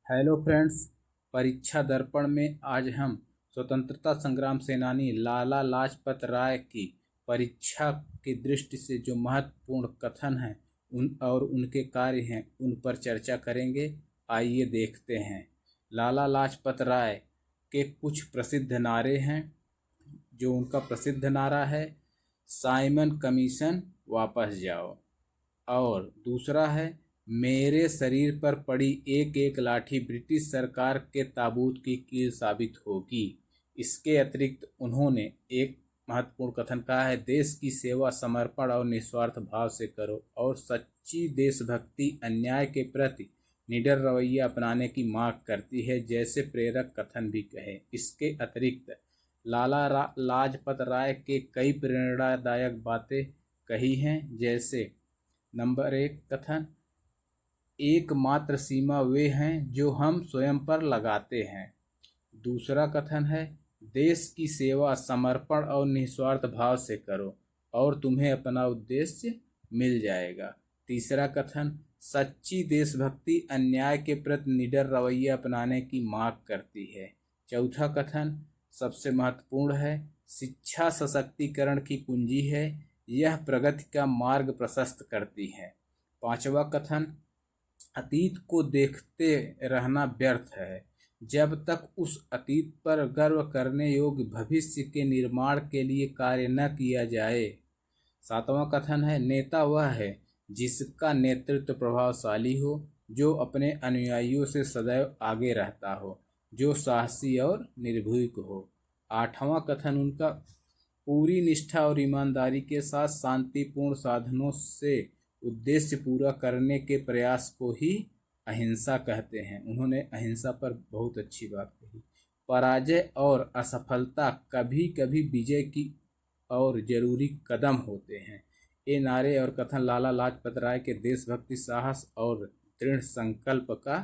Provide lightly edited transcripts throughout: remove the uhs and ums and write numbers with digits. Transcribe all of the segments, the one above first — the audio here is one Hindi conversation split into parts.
Hello friends. परीक्षा दर्पण में आज हम स्वतंत्रता संग्राम सेनानी लाला लाजपत राय की परीक्षा की दृष्टि से जो महत्वपूर्ण कथन हैं और उनके कार्य हैं उन पर चर्चा करेंगे। आइए देखते हैं। लाला लाजपत राय के कुछ प्रसिद्ध नारे हैं। जो उनका प्रसिद्ध नारा है, साइमन कमीशन वापस जाओ। और दूसरा है, मेरे शरीर पर पड़ी एक एक लाठी ब्रिटिश सरकार के ताबूत की कील साबित होगी। इसके अतिरिक्त उन्होंने एक महत्वपूर्ण कथन कहा है, देश की सेवा समर्पण और निस्वार्थ भाव से करो। और सच्ची देशभक्ति अन्याय के प्रति निडर रवैया अपनाने की मांग करती है, जैसे प्रेरक कथन भी कहे। इसके अतिरिक्त लाला लाजपत राय के कई प्रेरणादायक बातें कही हैं, जैसे नंबर 1 कथन, एकमात्र सीमा वे हैं जो हम स्वयं पर लगाते हैं। दूसरा कथन है, देश की सेवा समर्पण और निस्वार्थ भाव से करो और तुम्हें अपना उद्देश्य मिल जाएगा। तीसरा कथन, सच्ची देशभक्ति अन्याय के प्रति निडर रवैया अपनाने की मांग करती है। चौथा कथन सबसे महत्वपूर्ण है, शिक्षा सशक्तिकरण की कुंजी है, यह प्रगति का मार्ग प्रशस्त करती है। पांचवा कथन, अतीत को देखते रहना व्यर्थ है जब तक उस अतीत पर गर्व करने योग्य भविष्य के निर्माण के लिए कार्य न किया जाए। सातवां कथन है, नेता वह है जिसका नेतृत्व प्रभावशाली हो, जो अपने अनुयायियों से सदैव आगे रहता हो, जो साहसी और निर्भीक हो। आठवां कथन उनका, पूरी निष्ठा और ईमानदारी के साथ शांतिपूर्ण साधनों से उद्देश्य पूरा करने के प्रयास को ही अहिंसा कहते हैं। उन्होंने अहिंसा पर बहुत अच्छी बात कही। पराजय और असफलता कभी कभी विजय की और जरूरी कदम होते हैं। ये नारे और कथन लाला लाजपत राय के देशभक्ति, साहस और दृढ़ संकल्प का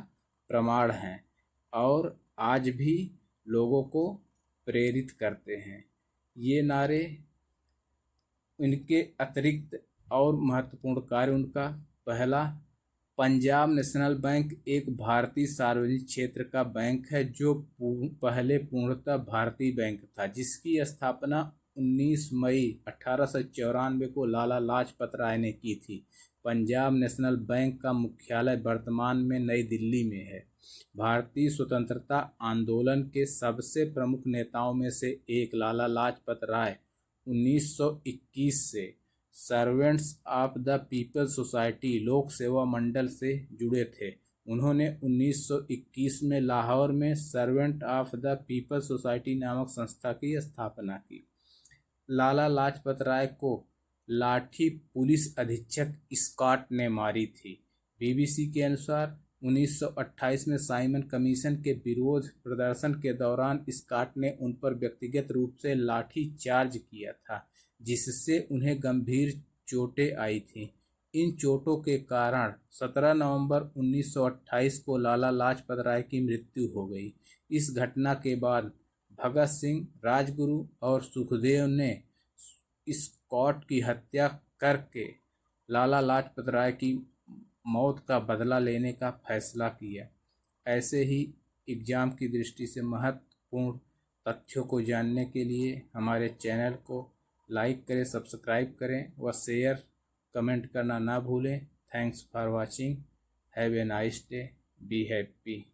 प्रमाण हैं और आज भी लोगों को प्रेरित करते हैं। ये नारे, इनके अतिरिक्त और महत्वपूर्ण कार्य उनका, पहला, पंजाब नेशनल बैंक एक भारतीय सार्वजनिक क्षेत्र का बैंक है जो पहले पूर्णतः भारतीय बैंक था, जिसकी स्थापना 19 मई 1894 को लाला लाजपत राय ने की थी। पंजाब नेशनल बैंक का मुख्यालय वर्तमान में नई दिल्ली में है। भारतीय स्वतंत्रता आंदोलन के सबसे प्रमुख नेताओं में से एक लाला लाजपत राय 1921 से servants of the people society लोक सेवा मंडल से जुड़े थे। उन्होंने 1921 में लाहौर में servant of the people society नामक संस्था की स्थापना की। लाला लाजपत राय को लाठी पुलिस अधीक्षक स्कॉट ने मारी थी। बीबीसी के अनुसार 1928 में साइमन कमीशन के विरोध प्रदर्शन के दौरान स्कॉट ने उन पर व्यक्तिगत रूप से लाठी चार्ज किया था, जिससे उन्हें गंभीर चोटें आई थीं। इन चोटों के कारण 17 नवंबर 1928 को लाला लाजपत राय की मृत्यु हो गई। इस घटना के बाद भगत सिंह, राजगुरु और सुखदेव ने स्कॉट की हत्या करके लाला लाजपत राय की मौत का बदला लेने का फैसला किया। ऐसे ही एग्ज़ाम की दृष्टि से महत्वपूर्ण तथ्यों को जानने के लिए हमारे चैनल को लाइक करें, सब्सक्राइब करें व शेयर कमेंट करना ना भूलें। Thanks for watching. Have a nice day. Be happy.